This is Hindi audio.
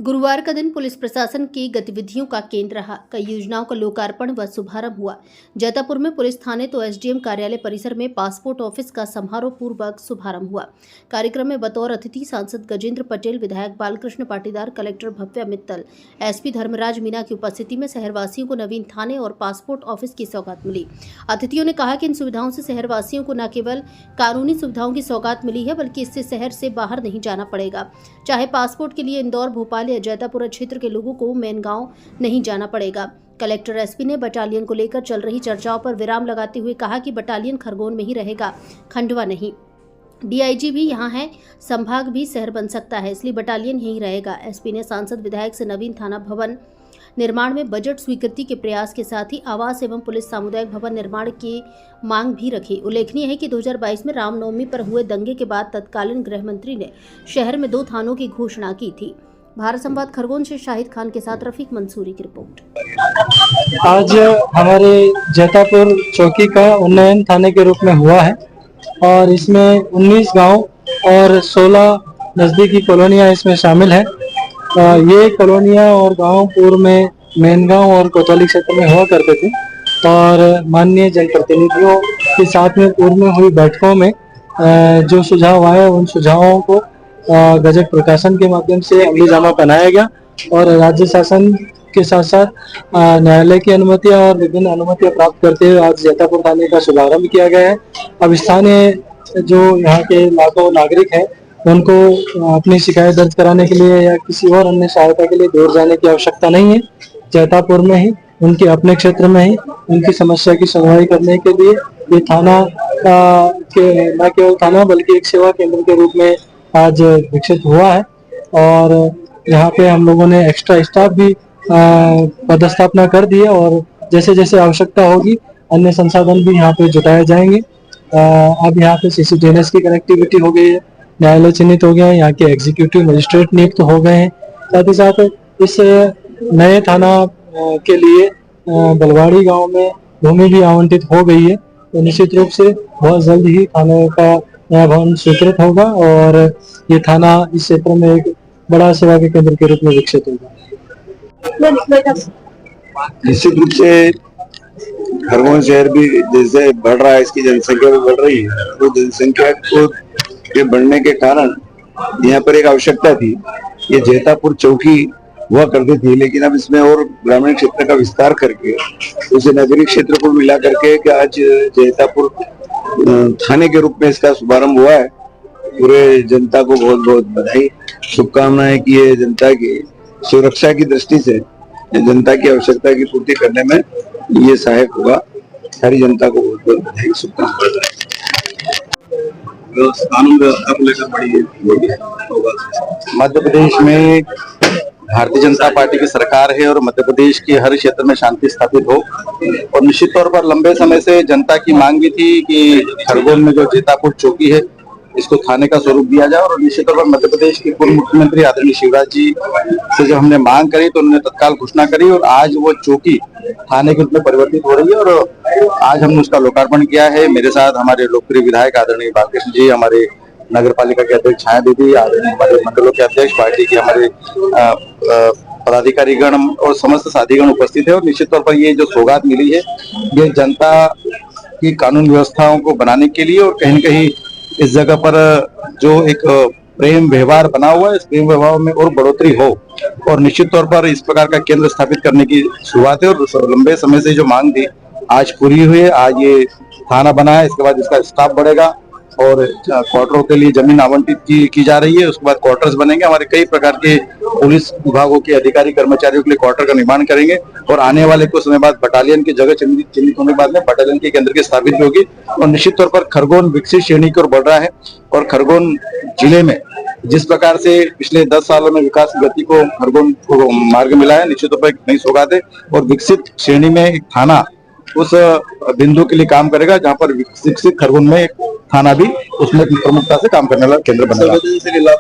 गुरुवार का दिन पुलिस प्रशासन की गतिविधियों का केंद्र रहा। कई योजनाओं का लोकार्पण व शुभारंभ हुआ। जैतापुर में पुलिस थाने तो एसडीएम कार्यालय परिसर में पासपोर्ट ऑफिस का समारोह पूर्वक शुभारंभ हुआ। कार्यक्रम में बतौर अतिथि सांसद गजेंद्र पटेल, विधायक बालकृष्ण पाटीदार, कलेक्टर भव्या मित्तल, एसपी धर्मराज मीना की उपस्थिति में शहरवासियों को नवीन थाने और पासपोर्ट ऑफिस की सौगात मिली। अतिथियों ने कहा कि इन सुविधाओं से शहरवासियों को न केवल कानूनी सुविधाओं की सौगात मिली है, बल्कि इससे शहर से बाहर नहीं जाना पड़ेगा। चाहे पासपोर्ट के लिए इंदौर, भोपाल या जैतापुर क्षेत्र के लोगों को मेन गांव नहीं जाना पड़ेगा। कलेक्टर एसपी ने बटालियन को लेकर चल रही चर्चाओं पर विराम लगाते हुए कहा कि बटालियन खरगोन में ही रहेगा, खंडवा नहीं। डीआईजी भी यहाँ है, संभाग भी शहर बन सकता है, इसलिए बटालियन यहीं रहेगा। एसपी ने सांसद विधायक से नवीन थाना भवन निर्माण में बजट स्वीकृति के प्रयास के साथ ही आवास एवं पुलिस सामुदायिक भवन निर्माण की मांग भी रखी। उल्लेखनीय है कि 2022 में रामनवमी पर हुए दंगे के बाद तत्कालीन गृह मंत्री ने शहर में 2 थानों की घोषणा की थी। भारत संवाद खरगोन से शाहिद खान के साथ रफीक मंसूरी की रिपोर्ट। आज हमारे जैतापुर चौकी का उन्नयन थाने के रूप में हुआ है और इसमें 19 गांव और 16 नजदीकी कॉलोनियां इसमें शामिल है। ये कॉलोनियां और गांव पूर्व में मेनगांव और कोतवाली क्षेत्र में हुआ करते थे और माननीय जनप्रतिनिधियों के साथ में पूर्व में हुई बैठकों में जो सुझाव आए उन सुझावों को गजट प्रकाशन के माध्यम से अमलीजामा बनाया गया और राज्य शासन के साथ साथ न्यायालय की अनुमतियां और विभिन्न अनुमतियां प्राप्त करते हुए आज जैतापुर थाने का शुभारंभ किया गया है। अब स्थानीय जो यहाँ के लाखों नागरिक हैं उनको अपनी शिकायत दर्ज कराने के लिए या किसी और अन्य सहायता के लिए दूर जाने की आवश्यकता नहीं है। जैतापुर में ही उनके अपने क्षेत्र में ही उनकी समस्या की सुनवाई करने के लिए ये थाना न केवल थाना बल्कि एक सेवा केंद्र के रूप में आज विकसित हुआ है और यहाँ पे हम लोगों ने एक्स्ट्रा स्टाफ भी पदस्थापना कर दी है और जैसे जैसे आवश्यकता होगी अन्य संसाधन भी यहाँ पे जुटाए जाएंगे। अब यहाँ पे CCTVs की कनेक्टिविटी हो गई है, न्यायालय चिन्हित हो गया है, यहाँ के एग्जीक्यूटिव मजिस्ट्रेट नियुक्त हो गए हैं। साथ ही साथ इस नए थाना के लिए बलवाड़ी गांव में भूमि भी आवंटित हो गई है, तो निश्चित रूप से बहुत जल्द ही थाने का नया भवन स्वीकृत होगा और ये थाना इस क्षेत्र में एक बड़ा सेवा के केंद्र के रूप में विकसित होगा। निश्चित रूप से खरगोन शहर भी जैसे बढ़ रहा है, इसकी जनसंख्या भी बढ़ रही है, तो जनसंख्या को के बढ़ने के कारण यहाँ पर एक आवश्यकता थी। ये जैतापुर चौकी हुआ करती थी, लेकिन अब इसमें और ग्रामीण क्षेत्र का विस्तार करके उसे नगरीय क्षेत्र को मिला करके कि आज जैतापुर थाने के रूप में इसका शुभारंभ हुआ है। पूरे जनता को बहुत बहुत बधाई, शुभकामनाएं कि ये जनता की सुरक्षा की दृष्टि से जनता की आवश्यकता की पूर्ति करने में ये सहायक होगा। सारी जनता को बहुत बहुत बधाई, शुभकामनाएं। कानून व्यवस्था को लेकर बड़ी मध्य प्रदेश में भारतीय जनता पार्टी की सरकार है और मध्य प्रदेश के हर क्षेत्र में शांति स्थापित हो और निश्चित तौर पर लंबे समय से जनता की मांग भी थी कि खरगोन में जो जैतापुर चौकी है इसको थाने का स्वरूप दिया जाए और निश्चित तौर पर मध्य प्रदेश के पूर्व मुख्यमंत्री आदरणीय शिवराज जी से जब हमने मांग करी तो उन्होंने तत्काल घोषणा करी और आज वो चौकी थाने के रूप में परिवर्तित हो रही है और आज हमने उसका लोकार्पण किया है। मेरे साथ हमारे लोकप्रिय विधायक आदरणीय बालकृष्ण जी, हमारे नगर पालिका के अध्यक्ष छाया दीदी, आदरणीय हमारे मंडलों के अध्यक्ष, पार्टी के हमारे पदाधिकारीगण और समस्त साथीगण उपस्थित है और निश्चित तौर पर ये जो सौगात मिली है ये जनता की कानून व्यवस्थाओं को बनाने के लिए और कहीं न कहीं इस जगह पर जो एक प्रेम व्यवहार बना हुआ है इस प्रेम व्यवहार में और बढ़ोतरी हो और निश्चित तौर पर इस प्रकार का केंद्र स्थापित करने की शुरुआत है और लंबे समय से जो मांग थी आज पूरी हुई है। आज ये थाना बना है, इसके बाद इसका स्टाफ बढ़ेगा और क्वार्टरों के लिए जमीन आवंटित की जा रही है, उसके बाद क्वार्टर्स बनेंगे। हमारे कई प्रकार के पुलिस विभागों के अधिकारी कर्मचारियों के लिए क्वार्टर का निर्माण करेंगे और आने वाले कुछ समय बाद बटालियन की जगह चिन्हित होने के बाद में बटालियन के केंद्र की स्थापित होगी और निश्चित तौर पर खरगोन विकसित श्रेणी की ओर बढ़ रहा है और खरगोन जिले में जिस प्रकार से पिछले 10 सालों में विकास की गति को खरगोन को मार्ग मिला है, निश्चित तौर पर एक नई सौगात है और विकसित श्रेणी में एक थाना उस बिंदु के लिए काम करेगा जहां पर विकसित खरगोन में एक थाना भी उसमें प्रमुखता से काम करने वाला केंद्र बनेगा।